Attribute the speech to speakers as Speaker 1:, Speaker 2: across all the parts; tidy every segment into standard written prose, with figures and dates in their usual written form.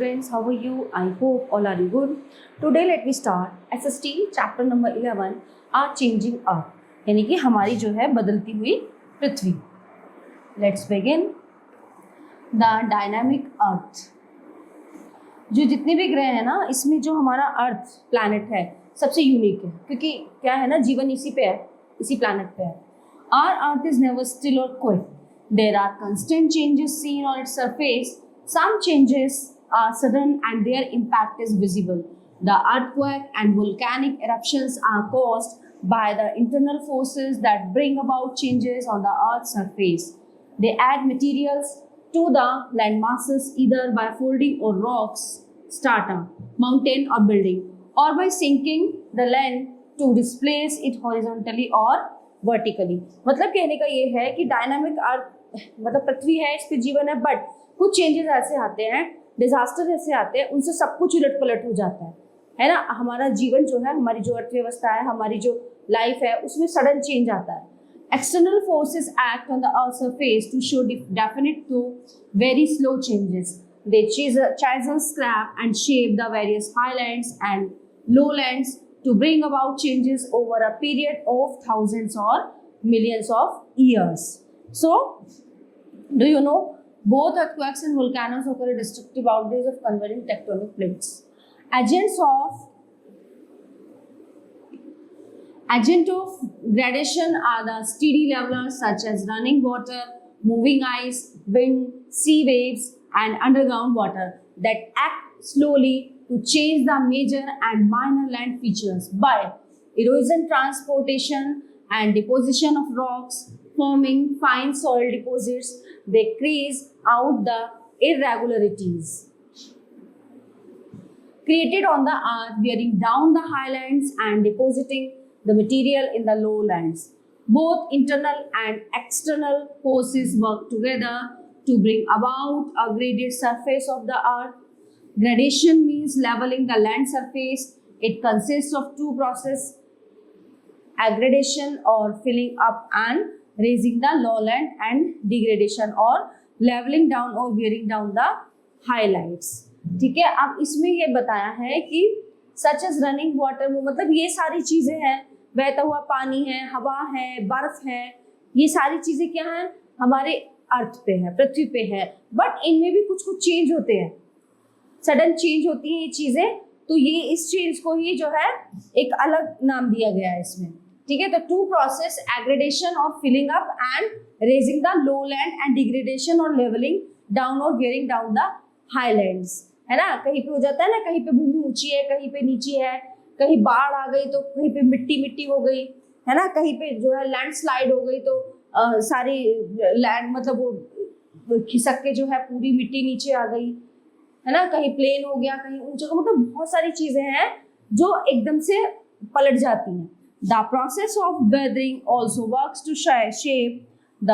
Speaker 1: students, how are you? I hope all are good. Today let me start SST chapter number 11 Our Changing Earth, यानी कि हमारी जो है बदलती हुई पृथ्वी. Let's begin. The dynamic earth. जो जितने भी ग्रह हैं ना, इसमें जो हमारा अर्थ प्लैनेट है सबसे यूनिक है, क्योंकि क्या है ना, जीवन इसी पे है, इसी प्लैनेट पे है. Our earth is never still or quiet. There are constant changes seen on its surface. Some changes are sudden and their impact is visible. The earthquake and volcanic eruptions are caused by the internal forces that bring about changes on the earth's surface. They add materials to the land masses either by folding or rocks, strata, mountain or building, or by sinking the land to displace it horizontally or vertically. मतलब कहने का ये है कि dynamic अर्थ मतलब पृथ्वी है, इस पे जीवन है, बट कुछ चेंजेस ऐसे आते हैं, डिजास्टर ऐसे आते हैं, उनसे सब कुछ उलट पलट हो जाता है ना. हमारा जीवन जो है, हमारी जो अर्थव्यवस्था है, हमारी जो लाइफ है, उसमें सडन चेंज आता है. External forces act on the earth surface to show definite to very slow changes. They chisel, scrap and shape the various highlands and lowlands to bring about changes over a period of thousands or millions of years. So, do you know, both earthquakes and volcanoes occur at destructive boundaries of converging tectonic plates. Agents of gradation are the steady levelers such as running water, moving ice, wind, sea waves, and underground water that act slowly to change the major and minor land features by erosion, transportation, and deposition of rocks, forming fine soil deposits. They crease out the irregularities created on the earth, wearing down the highlands and depositing the material in the lowlands. Both internal and external forces work together to bring about a graded surface of the earth. Gradation means leveling the land surface. It consists of two processes, aggradation or filling up and raising the lowland, and degradation or leveling down or wearing down the highlights. ठीक है. अब इसमें ये बताया है कि such as running water, मतलब ये सारी चीजें हैं, बहता हुआ पानी है, हवा है, बर्फ है, ये सारी चीजें क्या है, हमारे अर्थ पे है, पृथ्वी पे है, बट इनमें भी कुछ कुछ चेंज होते हैं, सडन चेंज होती हैं ये चीजें. तो ये इस चेंज को ही जो है एक अलग नाम दिया गया है इसमें. ठीक है. तो टू प्रोसेस, एग्रेडेशन और filling up and raising the low land, and degradation और लेवलिंग डाउन और वेयरिंग डाउन द हाईलैंड्स, है ना. कहीं पे हो जाता है ना, कहीं पे भूमि ऊंची है, कहीं पे नीची है, कहीं बाढ़ आ गई तो कहीं पे मिट्टी मिट्टी हो गई, है ना, कहीं पे जो है लैंडस्लाइड हो गई तो सारी लैंड मतलब वो खिसक के जो है पूरी मिट्टी नीचे आ गई, है ना, कहीं प्लेन हो गया, कहीं ऊंचा, मतलब बहुत सारी चीजें हैं जो एकदम से पलट जाती हैं. The process of weathering also works to shape the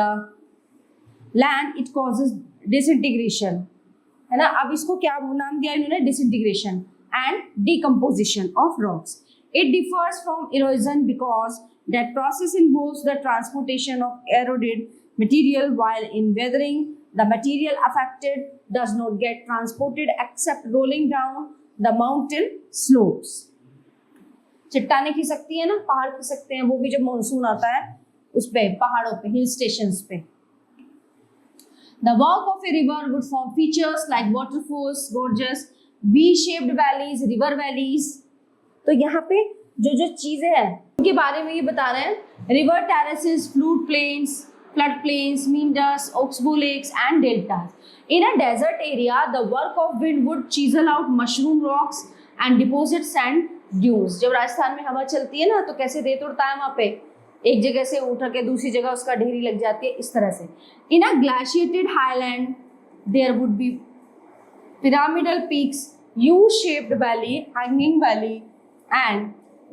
Speaker 1: land. It causes disintegration, है ना. अब इसको क्या नाम दिया इन्होंने, disintegration and decomposition of rocks. It differs from erosion because that process involves the transportation of eroded material, while in weathering the material affected does not get transported except rolling down the mountain slopes. चट्टानें खिसकती है ना, पहाड़ खिसकते हैं, वो भी जब monsoon आता है उस पे पहाड़ों पे, हिल स्टेशंस पे. The work of a river would form features like waterfalls, gorges, V-shaped valleys, river valleys. तो यहाँ पे जो जो चीजें हैं उनके बारे में ये बता रहे हैं. River terraces, flood plains, flood plains, meanders, oxbow lakes and deltas. In a desert area the work of wind would chisel out mushroom rocks and deposit sand dunes. जब राजस्थान में हवा चलती है ना, तो कैसे रेत उड़ता है वहाँ पे, एक जगह से उठ के दूसरी जगह उसका ढेरी लग जाती है, इस तरह से. In a glaciated highland there would be pyramidal peaks, U shaped valley, hanging valley and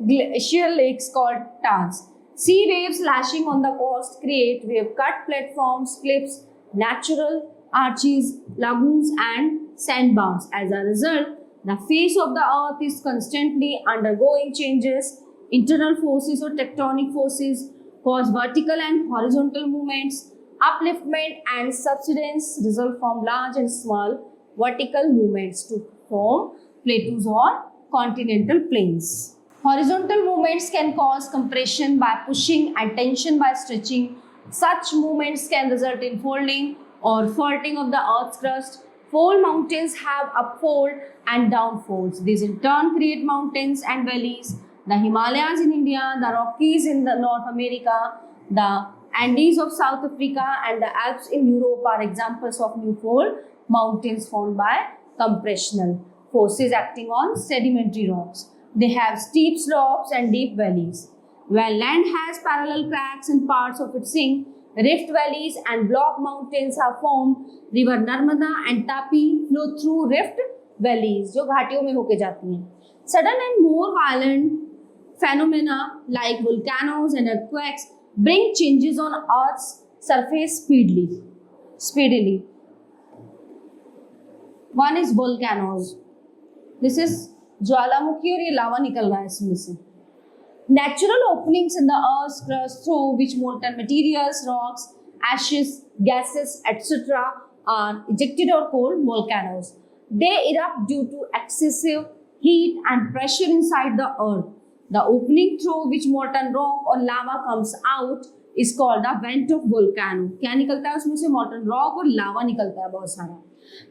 Speaker 1: glacial lakes called tarns. Sea waves lashing on the coast create wave-cut platforms, cliffs, natural arches, lagoons, and sandbars. As a result, the face of the earth is constantly undergoing changes. Internal forces or tectonic forces cause vertical and horizontal movements. Upliftment and subsidence result from large and small vertical movements to form plateaus or continental plains. Horizontal movements can cause compression by pushing and tension by stretching. Such movements can result in folding or faulting of the Earth's crust. Fold mountains have upfold and downfolds. These in turn create mountains and valleys. The Himalayas in India, the Rockies in the North America, the Andes of South Africa and the Alps in Europe are examples of new fold mountains formed by compressional forces acting on sedimentary rocks. They have steep slopes and deep valleys. Where land has parallel cracks and parts of it sink, rift valleys and block mountains are formed. River Narmada and Tapi flow through rift valleys, जो घाटियों में होके जाती हैं. Sudden and more violent phenomena like volcanoes and earthquakes bring changes on Earth's surface speedily. One is volcanoes. This is ज्वालामुखी और ये लावा निकल रहा है इसमें से. Natural openings in the Earth's crust through which molten materials, rocks, ashes, gases, etc. are ejected or called volcanoes. They erupt due to excessive heat and pressure inside the Earth. The opening through which molten rock or lava comes out is called the vent of volcano. क्या निकलता है उसमें से? molten rock और lava निकलता है बहुत सारा.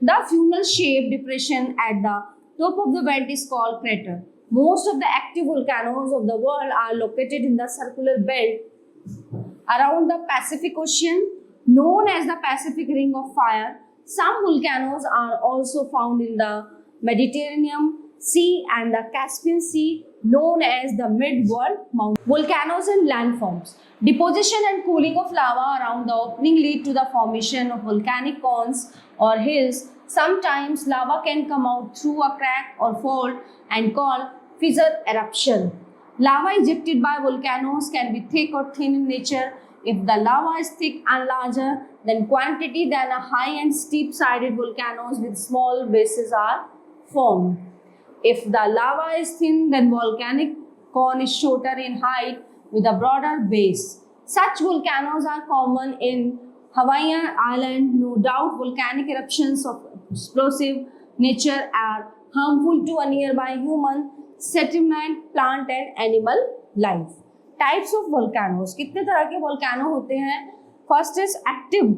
Speaker 1: The funnel shaped depression at the top of the vent is called crater. Most of the active volcanoes of the world are located in the circular belt around the Pacific Ocean, known as the Pacific Ring of Fire. Some volcanoes are also found in the Mediterranean Sea and the Caspian Sea, known as the Mid-World Mountains. Volcanoes and landforms. Deposition and cooling of lava around the opening lead to the formation of volcanic cones or hills. Sometimes lava can come out through a crack or fold and called fissure eruption. Lava ejected by volcanoes can be thick or thin in nature. If the lava is thick and larger than quantity, then a high and steep-sided volcanoes with small bases are formed. If the lava is thin, then volcanic cone is shorter in height with a broader base. Such volcanoes are common in Hawaiian Island. No doubt, volcanic eruptions of explosive nature are harmful to a nearby human settlement, plant and animal life. Types of volcanoes. कितने तरह के volcano होते हैं? First is active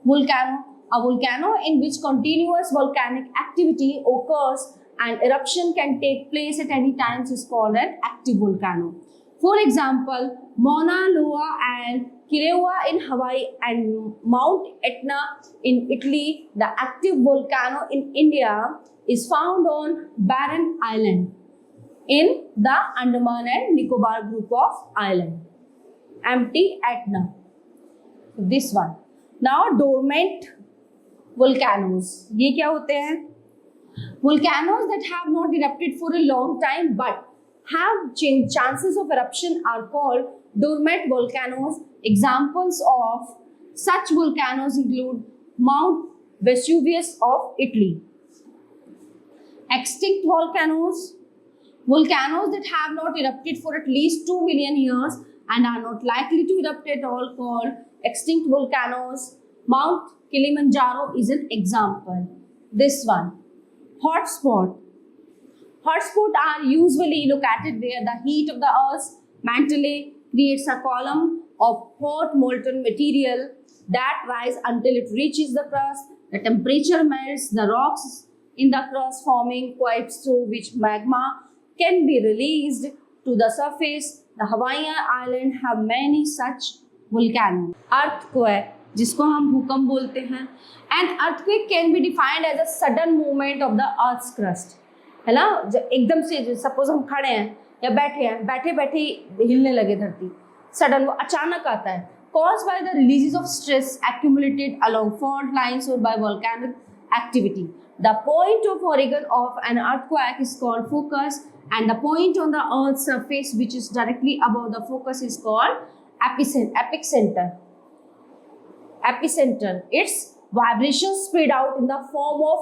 Speaker 1: volcano. A volcano in which continuous volcanic activity occurs and eruption can take place at any time is called an active volcano. For example, Mauna Loa and Kilauea in Hawaii and Mount Etna in Italy. The active volcano in India is found on Barren Island in the Andaman and Nicobar group of islands. Empty Etna. This one. Now dormant volcanoes. ये क्या होते हैं? Volcanoes that have not erupted for a long time but have chances of eruption are called dormant volcanoes. Examples of such volcanoes include Mount Vesuvius of Italy. Extinct volcanoes. Volcanoes that have not erupted for at least 2 million years and are not likely to erupt at all called extinct volcanoes. Mount Kilimanjaro is an example. This one. Hotspot. Hotspots are usually located where the heat of the Earth's mantle creates a column of hot molten material that rises until it reaches the crust. The temperature melts the rocks in the crust, forming pipes through which magma can be released to the surface. The Hawaiian Islands have many such volcanoes. Earthquake, जिसको हम भूकंप बोलते हैं. An earthquake can be defined as a sudden movement of the Earth's crust. है ना? एकदम से suppose हम खड़े हैं या बैठे हैं, बैठे बैठे हिलने लगे धरती, सडन वो अचानक आता है. Caused by the releases of stress accumulated along fault lines or by volcanic activity. The point of origin of an earthquake is called focus, and the point on the Earth's surface which is directly above the focus is called epicenter. Epicenter. Its vibrations spread out in the form of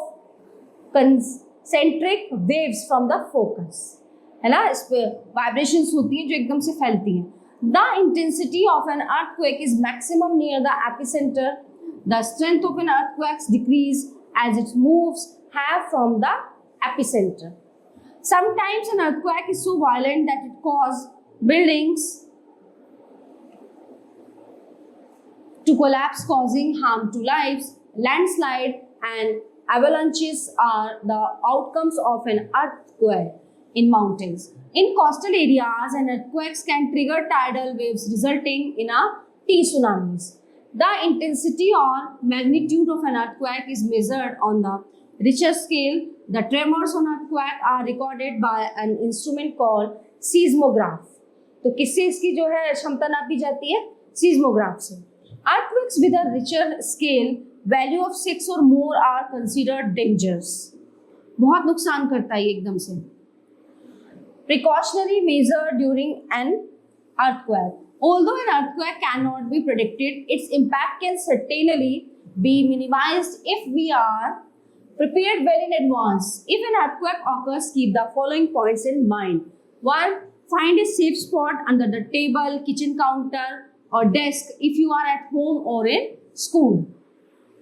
Speaker 1: concentric waves from the focus. है ना? इस पे vibrations होती हैं जो एकदम से फैलती हैं. The intensity of an earthquake is maximum near the epicenter. The strength of an earthquake decreases as it moves have from the epicenter. Sometimes an earthquake is so violent that it causes buildings to collapse, causing harm to lives. Landslide and avalanches are the outcomes of an earthquake in mountains. In coastal areas, an earthquakes can trigger tidal waves resulting in a tsunamis. The intensity or magnitude of an earthquake is measured on the Richter scale. The tremors on earthquake are recorded by an instrument called seismograph. तो किससे इसकी जो है क्षमता नापी जाती है? सीज्मोग्राफ से. Earthquakes with a Richter scale value of 6 or more are considered dangerous. बहुत नुकसान करता है एकदम से. Precautionary measure during an earthquake. Although an earthquake cannot be predicted, its impact can certainly be minimized if we are prepared well in advance. If an earthquake occurs, keep the following points in mind. 1. Find a safe spot under the table, kitchen counter or desk if you are at home or in school.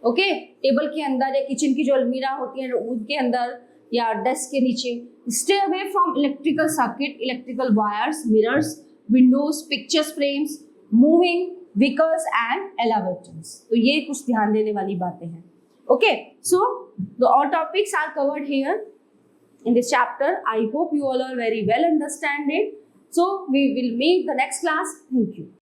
Speaker 1: Okay, table के अंदर या kitchen की जो अलमीरा होती है उनके अंदर या डेस्क के नीचे. Stay away from electrical circuit, electrical wires, mirrors, windows, pictures frames, moving vehicles and elevators. तो ये कुछ ध्यान देने वाली बातें हैं. Okay, so the all topics are covered here in this chapter. I hope you all are very well understand it. So we will meet the next class. Thank you.